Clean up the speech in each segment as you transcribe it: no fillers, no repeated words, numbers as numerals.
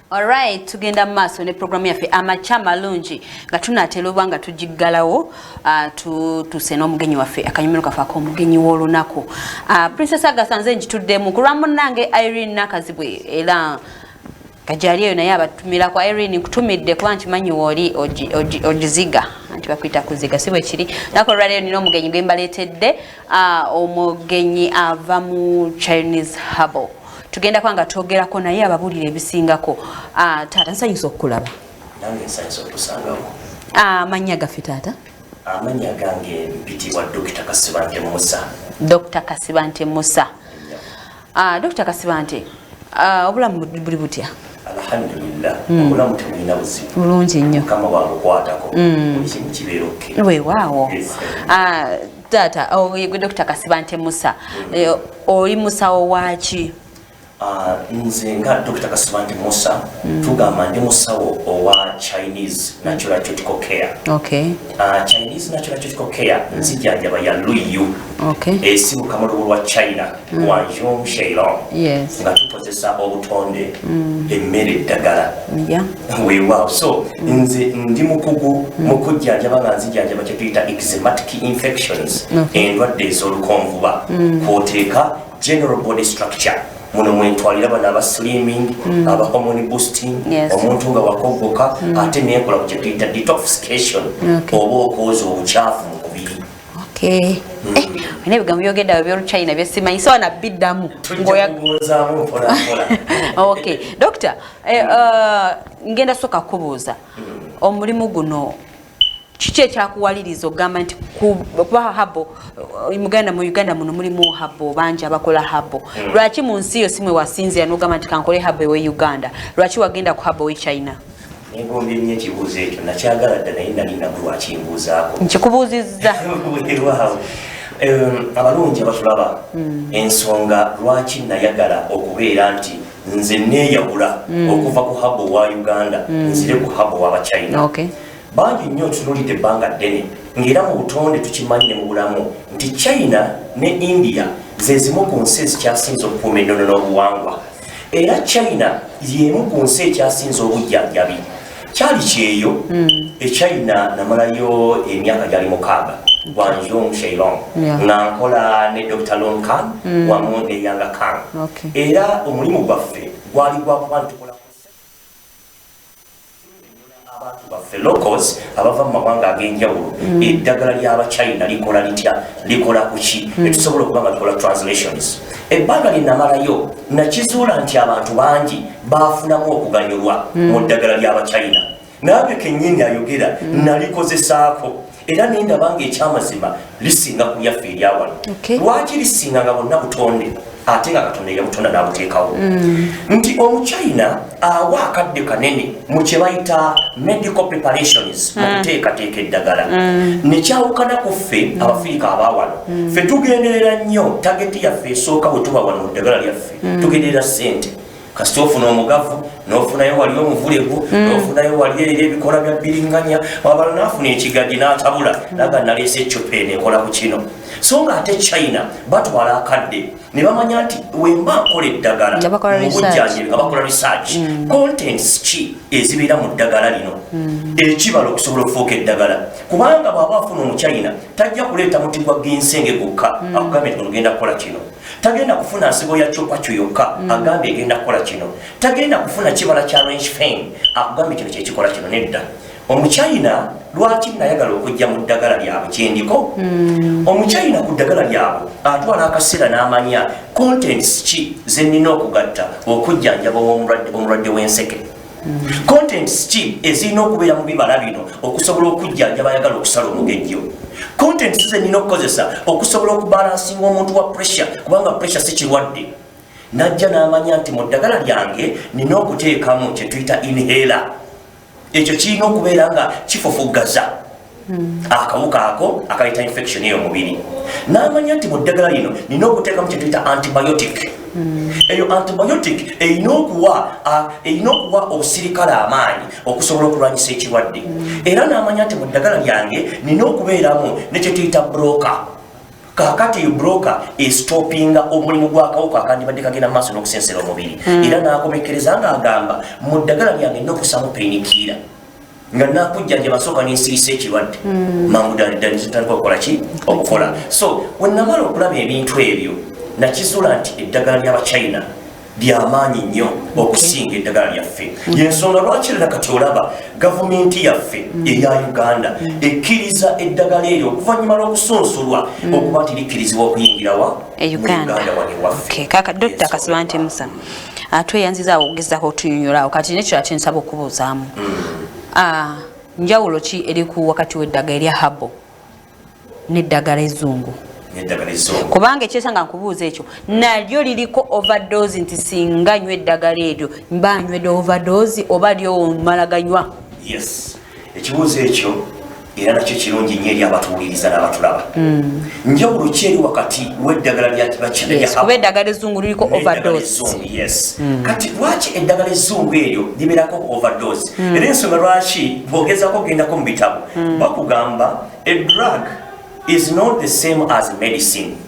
Alright, tugenda maaso ne programu yaffe amacha malungi nga tunatera obanga tujiggalawo tuse n'omugenyi waffe akanyumiro kafaako omugenyi w'olunaku. Princess Agatha nze njituddemu ku lwamu nange Irene Nakazibwe era kajali eyo naye abatumira kwa Irene kutumidde kuba nkimanyi woli ogiziga anti bakwita kuziga si bwe kiri nako lwaleero nina omugenyi gwe mbaleetedde omugenyi ava mu Chinese Harble. Tugenda kwanga twogerako naye ababulire ebisingako. Taata nsanyusa okukulaba. Nange nsanyusa okusangawo. Amannya gaffe taata? Amannya gange mpitibwa Dr. Kasibante Musa. Dr. Kasibante Musa. Dr. Kasibante, obulamu buli butya? Alhamdulillah. Obulamu temulina buzibu. Bulungi nnyo. Mukama bw'abukwatako. Buli kimu kibeera okke. Weewaawo. Taata, gwe Dr. Kasibante Musa. Oli musawo waaki? Nze nga Dr. Kasibante Musa tugamba ndi musawo owa Chinese Natural Care. Okay. Chinese Natural Care nzijjanjaba ya Luyu. Okay. Esibuka mu lwa China Guangzhou Sheilong. Yes. Nga tukozesa obutonde emmere eddagala. Yeah. Weewaawo. So nze ndi mukugu mu kujjanjaba nga nzijjanjaba kye tuyita eczematic infections endwadde ez'olukonvuba kw'oteeka general body structure. Muno mwentwalira bana aba slimming, aba hormone boosting, omuntu nga wakogoka ate nekola ku kyetuyita detoxification oba okwoza obucaafu mu mubiri. Okay. Ine bigambo byogedda byo China byesimanyi so na biddamu ngoyagozaamu mpola. Okay. Doctor, ngenda soka kubuuza. Omulimu guno kiki ekyakuwaliriza ogamba nti kuba Harble mu Uganda muno mulimu Harble bangi abakola Harble. Lwaki mu nsi yo simwe wasinzira n'ogamba nti kankole Harble we Uganda? Lwaki wagenda ku Harble we China? Engombe nnyo ekibuuzo ekyo nakyagala dda naye nali nabulwa akimbuuzaako. Nkikubuuzizza. Waaw. Abalungi abatulaba ensonga lwaki nayagala okubeera nti nze neeyawula okuva ku Harble wa Uganda nzire ku Harble w'aba China. Okay. Bangi nnyo tunulidde ebbanga ddene ng'era mu butonde tukimanyi ne mu bulamu nti China ne India ze zimu ku nsi ezikyasinze okukuuma ennono n'obuwangwa. Era China y'emu ku nsi ekyasinze obujjanjabi. Kyali kyeyo China namalayo emyaka gyali 6 Guangzhou Sheilong nga nkola ne Dr. Long Khan wamu ne Yanga Khan. Era omulimu gwaffe gwali gwakuba ntukola baffe locals abava mu mawanga ag'enjawulo eddagala ly'aba China likola litya likola kuki netusobola okuba nga tukola translations. Ebbanga lye namalayo nakizuula nti abantu bangi baafunamu okuganyulwa mu ddagala ly'aba China. Naabe kennyini ayogera nalikozesaako era nendaba ng'ekyamazima lisinga ku lyaffe eryawano. Lwaki lisinga nga bonna butonde ate nga Katonda yabutonda n'abuteekawo nti Omuchina awa akadde kanene mu kye bayita medical preparations mu kuteekateeka eddagala nekyawukana ku ffe Abafirika abaawano ffe tugenderera nnyo tageti yaffe esooka bwe tuba wano mu ddagala lyaffe tugenderera ssente kasita ofuna omugavu n'ofunayo wali omuvulego n'ofunayo wali era ebikola bya bbiringanya wabala n'afuna ekigaji n'atabula naga naleese eccupa eno ekola ku kino so nga ate China batwala akadde ne bamanya nti wemba nkola eddagala mu bujjanjabi nga bakola research contents ki ezibeera mu ddagala lino ekibala okusobola okufuuka eddagala kubanga bw'aba afuna Omuchina tajja kuleeta muti gwa ginsenge gukka akugambye nti ogenda kukola kino tagenda kufuna nsigo ya chupa kyokka agambye egenda kukola kino tagenda kufuna kibala kya range fame akugambye kino kyekikola kino nedda. Omuchina lwaki nayagala okujja mu ddagala lyabwe kyendiko Omuchina ku ddagala lyabwe atwala akaseera n'amanya contents ki zenina okugatta okujjanjaba omulwadde w'enseke. Contents ki ezirina okubeera mu bibala bino okusobola okujjanjaba ayagala okusala omugejjo. Contents zenina okukozesa okusobola okubalansinga omuntu wa pressure kubanga pressure si kirwadde. Najja n'amanya nti mu ddagala lyange nina okuteekamu kye tuyita inhaler. Ekyo kirina okubeera nga kifufugaza akawuka ako akayita infection ey'omubiri. N'amanya nti mu ddagala lino nina okuteekamu kye tuyita antibiotic. Eyo antibiotic erina okuwa obusirikale amaanyi okusobola okulwanyisa ekirwadde. Era n'amanya nti mu ddagala lyange nina okubeeramu ne kye tuyita broker. kakati broker is stopping omulimu gw'akawuka akandibadde kagenda maaso n'okusensera omubiri era n'akomekereza ng'agamba mu ddagala lyange n'okusamu painkiller nga nakujjanja basooka n'ensirisa ekirwadde mangu ddala zitandika okukola ki okukola so we namala okulaba ebintu ebyo nakizuula nti eddagala ly'abachina lyamaanyi nnyo okusinga eddagala lyaffe yensonga lwaki era kati olaba gavumenti yaffe eya Uganda ekkiriza eddagala eryo okuvannyuma lw'okusunsulwa okuba nti likkirizibwa okuyingirawa Uganda wano ewaffe. kaka Dr. Kasibante Musa atweyanzizaawo okugezako otunyonyola kati nekyo ate nsaba okubuuzaamu njawulo ki eri ku wakati w'eddagala erya Harble n'eddagala ezzungu kubanga ekyesanga nkubuuza ekyo nalyo liriko overdose nti singa nywa eddagala eryo mba nywedde overdose oba lyo malaganywa yes ekibuuzo ekyo era nakyo kirungi nnyo eri abatuwuliriza n'abatulaba njawulo ki eri wakati w'eddagala kuba eddagala ezzungu liriko overdose yes kati lwaki eddagala ezzungu eryo libeerako overdose era ensonga lwaki bwogezako ogendako mu bitabo bakugamba drug is not the same as medicine.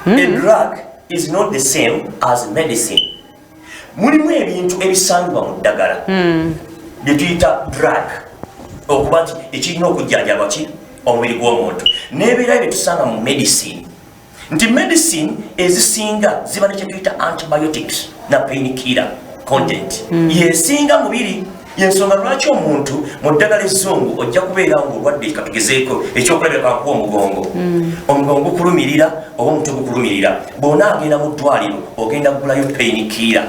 A drug is not the same as medicine. Mulimu ebintu ebisangibwa mu ddagala bye tuyita drug okuba nti ekirina okujjanjaba ki omubiri gw'omuntu n'ebeera bye tusanga mu medicine nti medicine ezisinga ziba ne kye tuyita antibiotics na painkiller content yesinga mubiri yensonga lwaki omuntu mu ddagala ezzungu ojja kubeera ng'olwadde katugezeeko ekyokulabira kakuwa omugongo gukulumirira oba omutwe gukulumirira bw'ona agenda mu ddwaliro ogenda kugulayo painkiller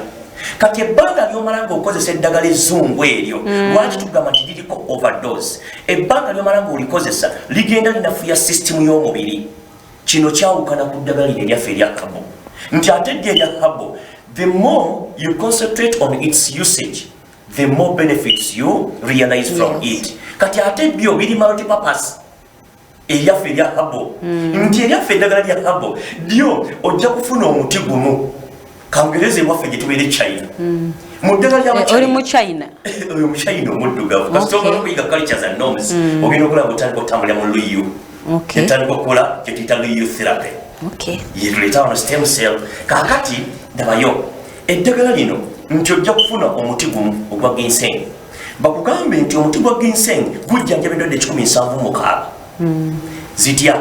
kati ebbanga ly'omala ng'okozesa eddagala ezzungu eryo lwaki tugamba nti liriko overdose ebbanga ly'omala ng'olikozesa ligenda linafuya sisitimu y'omubiri kino kyawukana ku ddagala lino eryaffe erya Harble nti ate ddyo erya Harble the more you concentrate on its usage the more benefits you realize from it. Kati ate byo biri multipurpose eryaffe erya Harble nti eryaffe eddagala lya Harble lyo ojja kufuna omuti gumu kangereza ewaffe gye tubeere China mu ddagala lyoli mu China oyo mu China omuddugavu kasitoka okuyiga cultures and norms ogenda okulaba otandika okutambulira mu luyu etandika okukola kye tuyita luyu therapy yetuleeta wano stem cell kakati ndabayo eddagala lino nti ojja kufuna omuti gumu ogwa ginseng bakugambe nti omuti gwa ginseng gujjanjaba endwadde 176 zitya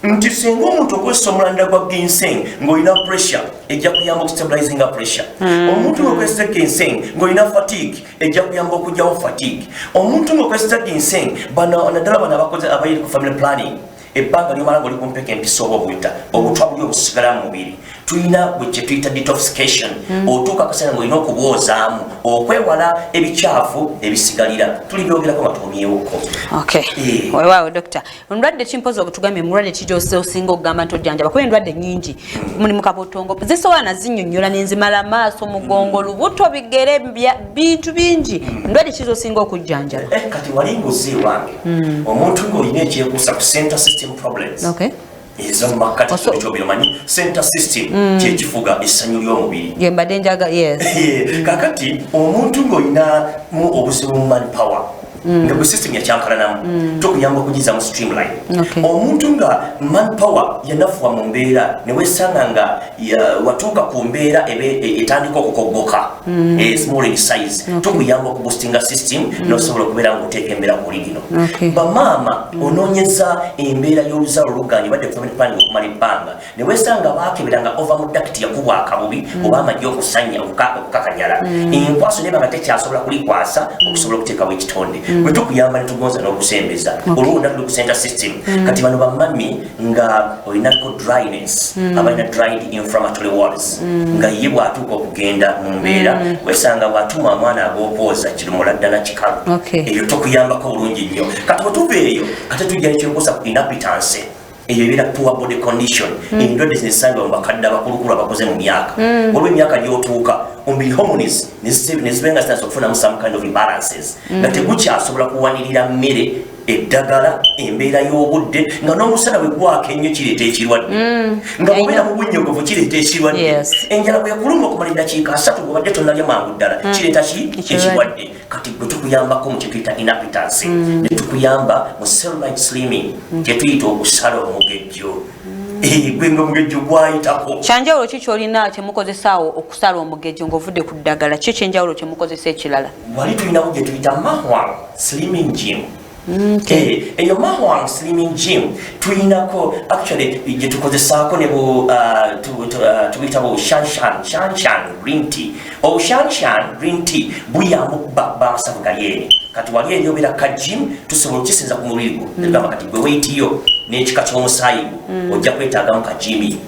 nti singa omuntu okozesa omulanda gwa ginseng ng'olina pressure ejja kuyamba okustabilizinga pressure omuntu ng'okozesa ginseng ng'olina fatigue ejja kuyamba okugyawo fatigue omuntu ng'okozesa ginseng naddala bano abakozi abayiri ku family planning ebbanga lyomala ng'oli kumpeka empisa oba obuyita obutwa buli obusigala mu mubiri tulina kye tuyita detoxification otuuka akasana ng'olina okubwozaamu okwewala ebikyafu ebisigalira tulibyogerako nga tukomyewoko weewaawo dokita endwadde kimpoza okutugambye mulwadde kijosinga okugamba nti ojjanjaba kuba endwadde nnyingi mulimu kabotongo zisobola nazinnyonnyola nenzimala maaso mugongo lubuto bigere bintu bingi endwadde kizosinga okujjanjaba kati wali nguzi wange omuntu ng'olina ekyekuusa ku center system problems ezo makati ekyobiromanyi center system kyekifuga essanyu ly'omubiri yembadde njaga kakati omuntu ng'olina mu obuzibu mu manpower nga bwe system yakyankalanamu tukuyamba okugiza mu streamline omuntu nga manpower yanafuwa mu mbeera ne wesanga nga watuuka ku mbeera etandika okukoggoka small in size tukuyamba okuboostinga system nosobola okubeera ng'oteeka embeera kuli lino bamaama onoonyeza embeera y'oluzalo oluganye badde family planning okumala ebbanga ne wesanga baakeberanga ova mu dakiti yakubwa akabubi oba amajja okusanya okukakanyala enkwaso neba nga tekyasobola kulikwasa okusobola okuteekawo ekitonde bwe tukuyamba ne tugonza n'okusembeza olwo natuli ku center system kati bano bamami nga olinako dryness abalina dried inflammatory walls nga ye bw'atuuka okugenda mu mbeera wesanga bw'atuma amwana ag'okwoza kirumula ddala kikalu eyo tukuyambako bulungi nnyo kati bwe tuva eyo ate tujja nekyokosa ku inappetence eyo ebeera poor body condition endwadde zinesanga mu bakadde abakulukulu abakoze mu myaka olwo emyaka gy'otuuka omubiri hormones nezibenga zitandise okufunamu some kind of imbalances nga tegukyasobola kuwanirira mmere eddagala embeera y'obudde nga n'omusana bwe gwaka ennyo kireeta ekirwadde nga bw'obeera mu bunnyogovu kireeta ekirwadde enjala bwe kuluma okumala eddakiika 3 bw'obadde tonnalya mangu ddala kireeta ekirwadde kati bwe tukuyambako mu kye tuyita inappetence ne tukuyamba mu cellulite slimming kye tuyita okusala omugejjo gwenga omugejjo gwayitako kyanjawulo ki kyolina kyemukozesaawo okusala omugejjo ng'ovudde ku ddagala ki ekyenjawulo kyemukozesa ekirala wali tulinawo gye tuyita mahwang slimming gym eyo mahwang slimming gym tuyinako actually gye tukozesaako ne tuyitabo shanshan green tea shanshan green tea buyamba okuba bamasavu gali eri kati wali eri obeera ka gym tusobola okukisinza ku mubiri gwo tegamba kati gwe weitiyo n'ekika ky'omusaayi gwo ojja kwetaagamu ka gym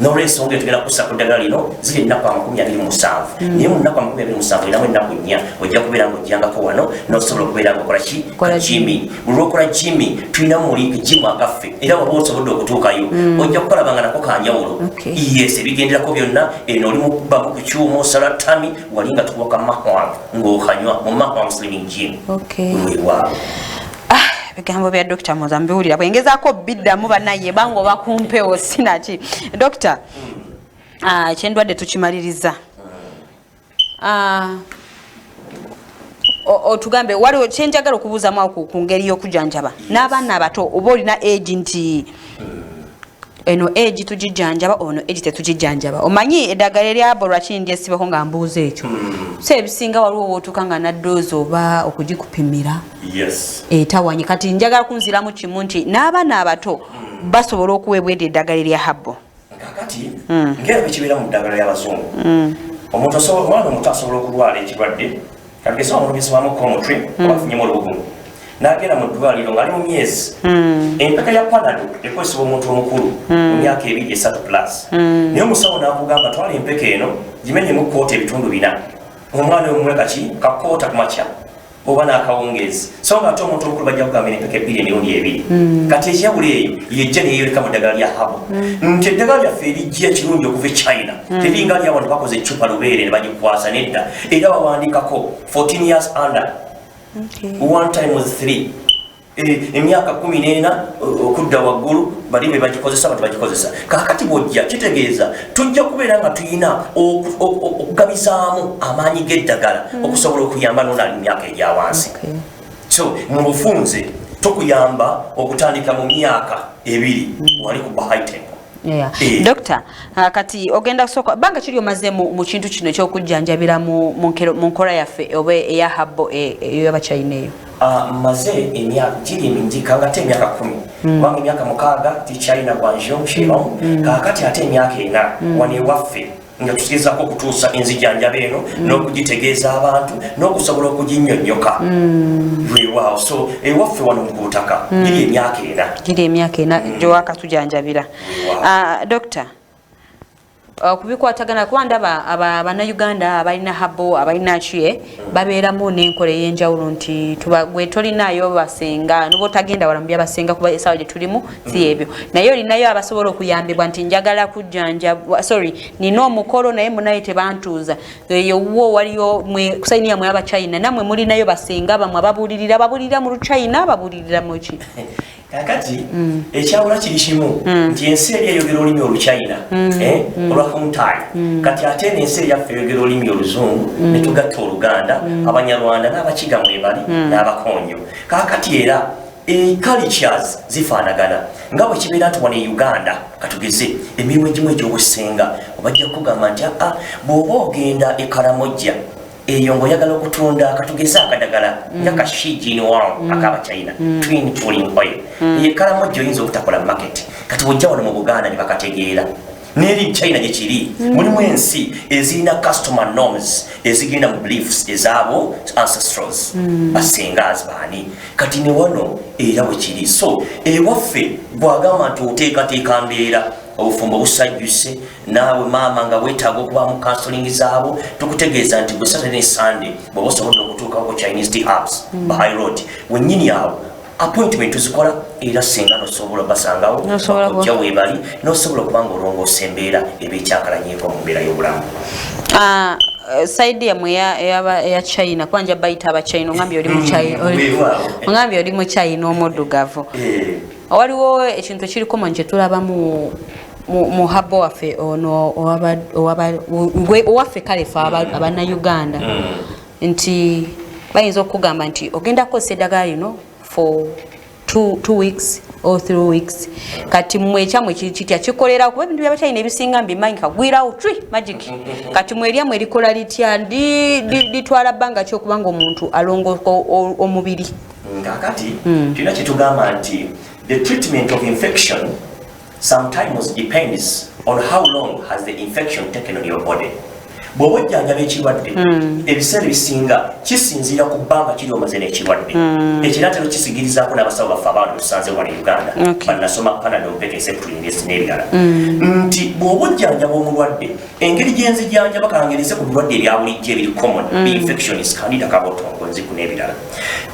n'olwensonga tugenda kussa ku ddagala lino ziri ennaku 27 naye mu nnaku 27 eramu ennaku 4 ojja kubeera ng'ojjangako wano n'osobola okubeera ng'okola ki jimi buli lwokola jimi tulina muri jimu agaffe era waba osobodde okutuukayo ojja kukolabanga nako kanjawulo yes ebigenderako byonna eno oli mukubamu ku kyuma osala ttami wali nga tukuwaka mahwang ng'okanywa mu mahwang slimming gym weewaawo bigambo bya Dr. Mozambiwulira bwengezaako biddamu bannaye banga oba kumpewo sinaki Dr. Kyendwadde tukimaliriza otugambe waliwo kyenjagala okubuuzamu awo ku ngeri y'okujjanjaba n'abaana abato oba olina age nti eno age tugijjanjaba ono age tetugijjanjaba omanyi eddagala eryabo lwaki ndyesibako nga mbuuza ekyo so ebisinga waliwo wootuuka nga naddoozi oba okugikupimira etawanye kati njagala kunziramu kimu nti n'abaana abato basobola okuweebwa edyo eddagala erya Harble kakati ngera bikibeera mu ddagala ly'abazungu omwana omuto asobola okulwala ekirwadde kagesa omulumizibwamu komutwe abafunyemu olubugumu n'agenda mu ddwaliro ng'ali mu myezi empeka ya panado ekozesebwa omuntu omukulu mu myaka 2-3+. Naye omusawo n'akugamba twala empeka eno gimenyemu koota ebitundu 4 omwana omumwe kaki kakoota ku makya oba n'akawungeezi so nga ate omuntu omukulu bajja kugamba empeka 2 emirundi 2 kati ekyawula eyo yejja neyeyoleka mu ddagala lya Harble nti eddagala lyaffe erijja ekirungi okuva e China teringa lyawo nti bakoze eccupa lubeere ne bagikwasa nedda era bawandiikako 14 years under one time was 3 emyaka 14 okudda waggulu bali be bagikozesa abantu bagikozesa kakati bwojja kitegeeza tujja kubeera nga tuyina okugabizaamu amaanyi g'eddagala okusobola okuyamba n'onali mu myaka egyawansi so mu bufunze tukuyamba okutandika mu myaka 2 wali ku high tempo. Doctor, kati ogenda kusooka banga kiri omaze mu kintu kino ekyokujjanjabira mu nkola yaffe oba eya Harble ey'Abachina eyo maze emyaka giri mingi kangate emyaka 10 wange emyaka 6 ti China Guangzhou Shillong kakati ate emyaka 4 wane waffe nga tutegeezako okutuusa enzijjanjaba eno n'okugitegeeza abantu n'okusobola okuginnyonnyoka weewaawo so ewaffe wano mu butaka giri emyaka 4 gyewakatujjanjabira Doctor kubikwatagana kuba ndaba abannayuganda abalina Harble abalina ki babeeramu n'enkola ey'enjawulo nti gwe tolinayo basenga noba otagenda wala mu byabasenga kuba essaawa gye tulimu si ebyo naye olinayo abasobola okuyambibwa nti njagala kujjanjabwa nina omukolo naye munaye tebantuuza eyo wo waliyo kusayiniya mwe Abachina nammwe mulinayo basenga bamwe ababuulirira mu Luchina babuulirira mu ki kakati ekyawula kiri kimu nti ensi eri eyogera olulimi Oluchina olwa Kuntai kati ate n'ensi eyaffe eyogera olulimi Oluzungu ne tugatta Oluganda Abanyarwanda n'Abakiga mwebali n'Abakonjo kakati era cultures zifaanagana nga bwe kibeera nti wano e Uganda katugeze emirimu egimu egy'obusenga obajja kugamba nti bw'oba ogenda e Karamojja eyo ng'oyagala okutunda katugeze akadagala nga ka Shijin Wang ak'Abachina twin tooling oil ye Karamojja oyinza obutakola market kati bw'ojja wano mu Buganda ne bakategeera n'eri China gye kiri mulimu ensi ezirina customer norms ezigenda mu beliefs ezaabo ancestors basengazi baani kati ne wano era bwe kiri so ewaffe bw'agamba nti oteekateeka mbeera obufumbo busajjuse naawe maama nga weetaaga okuba mu counseling zaabo tukutegeeza nti bwe Saturday ne Sunday bw'oba osobodde okutuukawo ku Chinese tea herbs ba high road wennyini awo appointment tuzikola era singa nosobola basangawo ojja weebali nosobola okuba nga olongoosa embeera eba ekyakalanyeeko mu mbeera y'obulamu saidi yamwe eya China kwanja bayita Abachina ongambye oli mu China omuddugavu waliwo ekintu ekiriko mu kye tulaba mu Harble waffe ono owaffe kalefe abannayuganda nti bayinza okugamba nti ogenda kukozesa eddagala lino for 2 weeks or 3 weeks kati mmwe ekyamwe kitya kikolera kuba ebintu by'Abachina ebisinga mbimanyi kagwirawo magic kati mmwe eryamwe likola litya litwala bbanga ki okuba nga omuntu alongooka omubiri ngakati tulina kyetugamba nti the treatment of infection sometimes depends on how long has the infection taken on your body. Bw'oba ojjanjaba ekirwadde ebiseera ebisinga kisinziira ku bbanga kiri omaze n'ekirwadde ekiraatero kisigirizaako n'abasawo baffe abantu tusanze wano e Uganda bannasoma Panadol mpeka eseptulins n'ebirala nti bw'oba ojjanjaba omulwadde engeri gye nzijanjaba kangereze ku birwadde ebya bulijjo ebiri common infections candida kabotongo nziku n'ebirala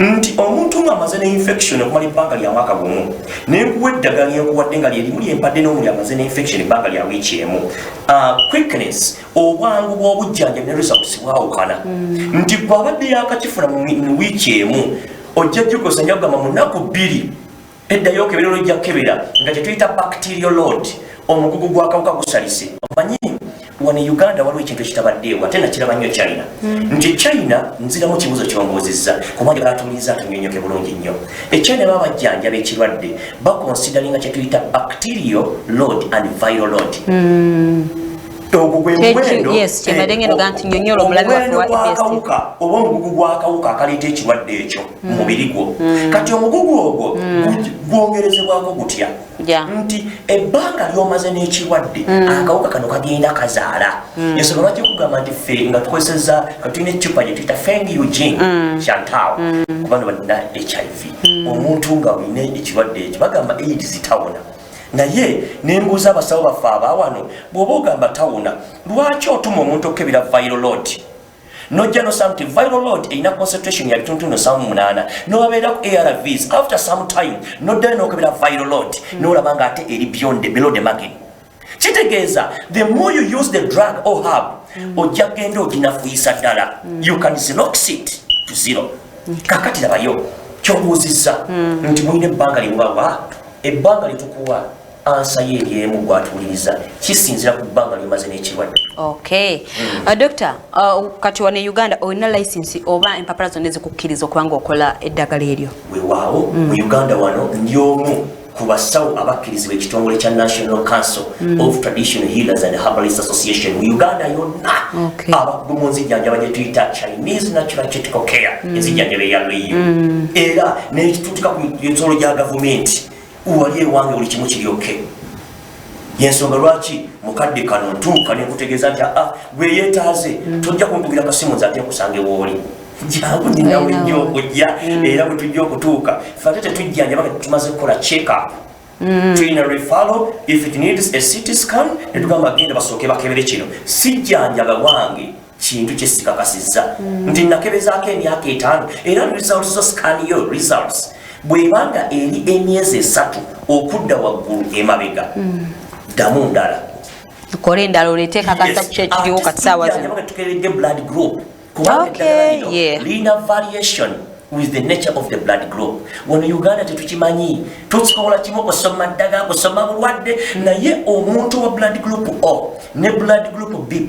nti omuntu ng'amaze n'infection okumala ebbanga lya mwaka gumu n'enkuwa eddagala lyenkuwadde nga lyerimu lyempadde n'omuli amaze n'infection ebbanga lya wiiki emu quickness obwangu obujjanja ne results bwawukana nti bw'abadde yakakifuna mu wiiki emu ojja jjukosa njagamba mu nnaku 2 eddayo okebera olojja kukebera nga kyetuyita bacterial load omugugu gw'akawuka gusalise omanyi wano e Uganda waliwo ekintu ekitabaddeewo ate nakiraba nnyo China nti China nziramu kibuzo kyombuuzizza kubanga batuuliriza atunyonyoke bulungi nnyo China baba bajjanjaba ekirwadde bakonsideringa kyetuyita bacterial load and viral load yes kyembadengeno ganti nyonyola omulabi waffe wa EBS oba omugugu gw'akawuka akaleeta ekirwadde ekyo mu mubiri gwo kati omugugu ogwo gwongerezebwako gutya nti ebbanga ly'omaze n'ekirwadde akawuka kano kagenda kazaala ensonga lwaki kugamba nti ffe nga tukozesezza katulina ecupa gye tuyita fengiyugin chantal kubano balina HIV omuntu nga olina ekirwadde ekyo bagamba AIDS tawona naye nembuuza abasawo baffe abawano bw'oba ogamba tawuna lwaki otuma omuntu okebera viral load nojja nosanga nti viral load erina concentration ya bitundu 8 nobabeeraku ARVs after some time noddayo n'okebera viral load n'olaba nga ate eri below the market kitegeeza the more you use the drug or herb ojja kgenda oginafuuyisa ddala you can zenox it to zero kakati labayo kyobuuzizza nti mulina ebbanga limubawa ebbanga litukuwa ansa yeryemu gwatuuliriza kisinzira ku bbanga limaze n'ekirwadde okay doctor kati wano e Uganda olina license oba empapula zonna ezikukkiriza okuba nga okola eddagala eryo weewaawo mu Uganda wano ndi omu ku basawo abakkirizibwa ekitongole kya National Council of Traditional Healers and Herbalists Association mu Uganda yonna abakugu mu nzijjanjaba gye tuyita Chinese Natural Critical Care enzijjanjaba eyalweyo era nekituutika ku ensolo gya gavumenti wali ewange buli kimu kiryoke yensonga lwaki mukadde kano ntuuka nekutegeeza nti gwe yeetaaze tojja kumpugira kasimu nze ate nkusange wooli jangu ninawe nnyo okujja era bwe tujja okutuuka fe ate tetujjanjaba nga tumaze kukola check up tulina referral if it needs a CT scan netugamba genda basooke bakebere kino sijjanjaba wange kintu kyesikakasizza nti nakebezaako emyaka 5 era results zo scan yo results bwebanga eri emyezi 3 okudda waggulu emabega ddamu ndala tukole endala oleteeka kasa kyekiriwo katisaawa zino tukeredde blood group kubanga lina variation with the nature of the blood group wano Uganda tetukimanyi tusobola kimu kusoma ddaga kusoma bulwadde naye omuntu wa blood group O ne blood group B+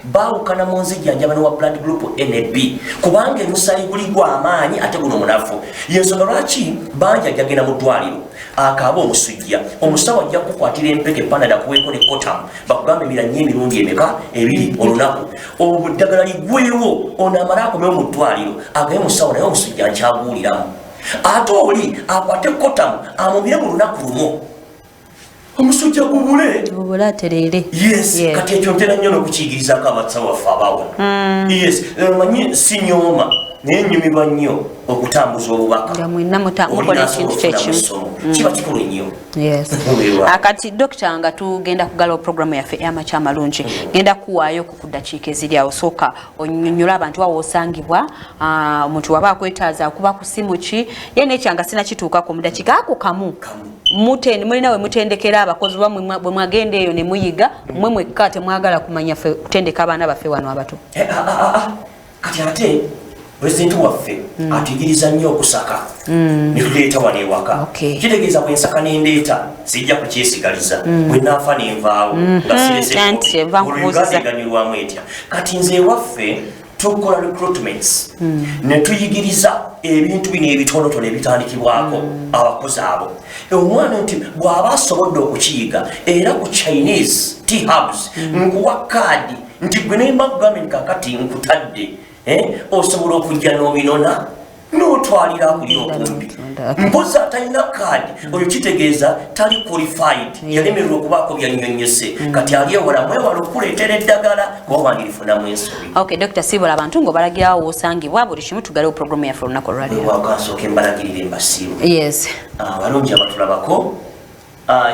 baawukana mu nzijjanjaba ne wa blood group NB kubanga emusayi guli gw'amaanyi ate guno munafu yensonga lwaki banja jagenda mu ddwaliro akaaba omusujja omusawo ajja kukwatira empeke Panadol kuweeko ne kotam bakugamba emirannyo emirundi emeka 2 olunaku obuddagala liggweewo ono amala akomewo mu ddwaliro agaye musawo naye omusujja nkyabuuliramu ate oli akwate kotam amumire mu lunaku lumu omusujja gubule aterere yes kati ekyo ntera nnyo n'okukiyigirizaako abasawo baffe abaawona yes manyi sinyooma naye nnyumirwa nnyo okutambuza obubaka mwenna mukola ekintu kyekimu kiba kikulu nnyo akati dokita nga tugenda kugalawo programu yaffe ey'amakya amalungi genda kuwaayo ku ddakiika eziryawo sooka onyonyola abantu wawe osangibwa omuntu waba akwetaaza akuba ku simu ki ye nekyanga sinakituukako mu ddakiika ako kamu mulina we mutendekera abakozi bwe mwagenda eyo ne muyiga mmwe mwekka temwagala kumanya ffe kutendeka abaana baffe wano abato kati ate President waffe atuyigiriza nnyo okusaka netuleeta wano ewaka kitegeeza bwensaka nendeeta sijja kukyesigaliza bwe naafa nenvaawo nga sireseganirwamu etya kati nze ewaffe tukola recruitments ne tuyigiriza ebintu bino ebitonotono ebitandikibwako abakozi abo omwana nti bw'aba asobodde okukiyiga era ku Chinese tea hubs nkuwa kaadi nti gwe nemba kugambye kakati nkutadde osobola okujja n'obinona n'otwalira kuli okumpi mpozi atalina kaadi oyo kitegeeza tali qualified yalemererwa okubaako byannyonnyose kati ali ewala mwewala okuleetera eddagala kuba wandirifunamu ensobi. Okay, Dr. Sibola abantu ng'obalagirawo w'osangibwa buli kimu tugalewo programu yaffe olunaku olwaleero. Wakansooka mbalagirire mbasiimu. Yes. Abalungi abatulabako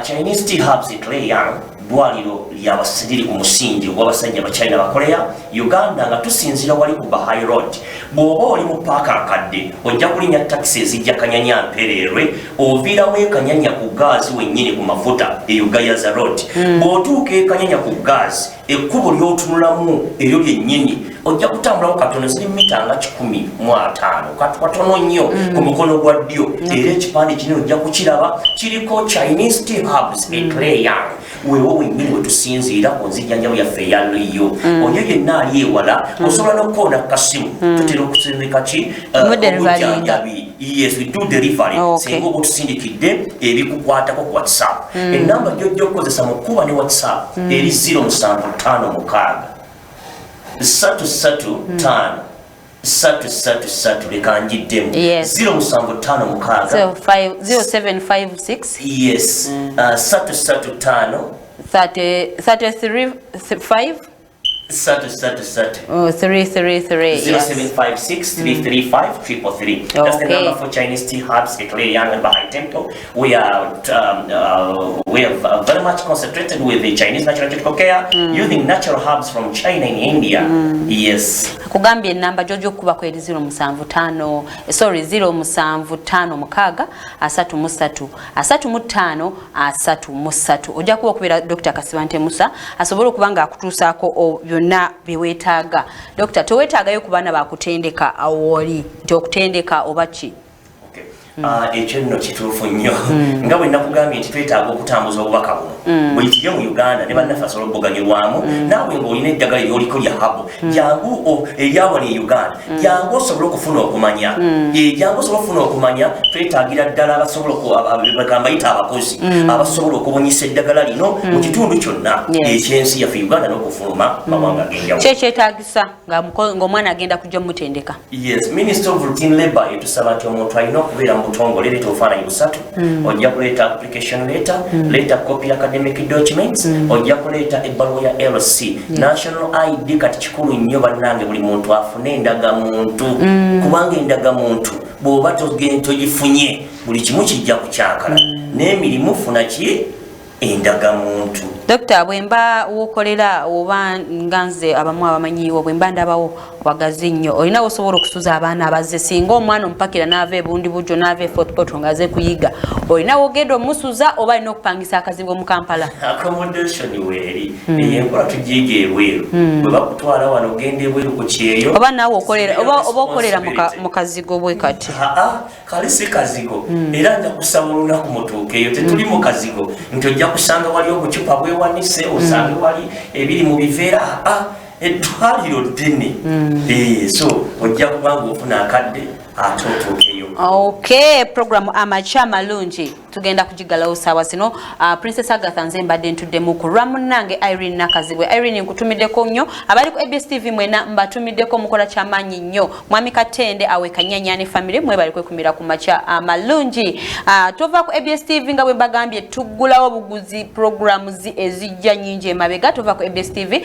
Chinese tea hubs eTleyang dwaliro lyabasiriri ku musingi gw'abasajja abachina bakoleya Uganda nga tusinzira wali ku Bahai Road bw'oba oli mu paaka nkadde ojja kulinnya takisi ezijja Kanyanya mpererwe oviiramu ekanyanya ku gaazi wennyini ku mafuta Ugayaza Road bw'otuuka ekanyanya ku gaazi ekkubo ly'otunulamu eryo lyennyini ojja kutambulawo katono ziri mita nga 15 katono nnyo ku mukono gwa ddyo era ekipande kinene ojja kukiraba kiriko Chinese tea hubs eTleyang wewo wennyini wetusinziira ku nzijjanjabo yaffe eyaliyo oyo yenna ali ewala osobola n'okukoona kasimu tutera okusindika ki obujjanjabi. Yes, we do delivery. Singa oba otusindikidde ebikukwatako ku WhatsApp ennamba gy'ojja okukozesa mu kuba ne WhatsApp eri 0756 335 leka njiddemu 0756 0756 yes 335 335 333 0756 335 333. That's the number for Chinese tea hubs at Etleyang and Bahai Temple. We have very much concentrated with the Chinese natural medical care using natural herbs from China and India. Yes. Kugambye enamba jojo kuba kweri 075 sorry 075 33 35 ojja kuba okubera Dr. Kasibante Musa asobola okubanga akutuusaako byonna biweetaaga. Dr. toweetaagayo ku baana bakutendeka awoli nti okutendeka oba ki? Ekyo nno kituufu nnyo nga bwe nakugambye nti twetaaga okutambuza obubaka buno bwekirye mu Uganda ne bannaffe asobola okubuganyirwamu naawe ng'olina eddagala eryoliko lya Harble jangu eryawano e Uganda jangu osobole okufuna okumanya jangu osobole okufuna okumanya twetaagira ddala abasobola bayita abakozi abasobola okubunyisa eddagala lino mu kitundu kyonna ekyensi yaffe Uganda n'okufuluma mawanga ag'enjawulo. Kyekyeetaagisa ng'omwana agenda kujja mutendeka? Yes, Minister of Routine Labour etusaba nti omuntu alina okubeera butongole leeta obufaananyi busatu ojja kuleeta application letter leeta copy academic documents ojja kuleeta ebbaluwa ya LC national ID kati kikulu nnyo bannange buli muntu afune endagamuntu kubanga endagamuntu bw'oba togifunye buli kimu kijja kukyakala n'emirimu funa ki endagamuntu. Dr. bwemba wokolera oba nganze abamu abamanyiwo bwemba ndabawo wagazi nnyo olina osobola okusuza abaana abazze singa omwana omupakira n'ava ebundi bujjo n'ava efootpoto ngaze kuyiga olina wogenda omusuza oba alina okupangisa akazibu mu Kampala? Accommodation weeri enkola tugiyiga ebweru bwe bakutwala wano ogenda ebweru ku kyeyo oba naawe oba okolera mu kazigo bwe kati? Kale si kazigo era nja kusaba olunaku mutuukeeyo tetuli mu kazigo nti ojja kusanga wali obucupa bwewanise osange wali ebiri mu biveera eddwaliro ddene so ojja kubanga ofuna akadde ate otuukeyo. Okay, program Amacha Malungi tugenda kugigalawo sawa sino. Princess Agatha nze mbadde ntuddemu ku Ramunange Irene Nakazibwe. Irene nkutumiddeko nnyo abali ku ABS TV mwena mbatumiddeko mukola kyamaanyi nnyo. Mwami Katende awe Kanyanya ne family mwe bali kwekumira ku Macha Malungi. Tova ku ABS TV nga bwe bagambye tuggulawo buguzi programs ezijja nnyingi emabega. Tova ku ABS TV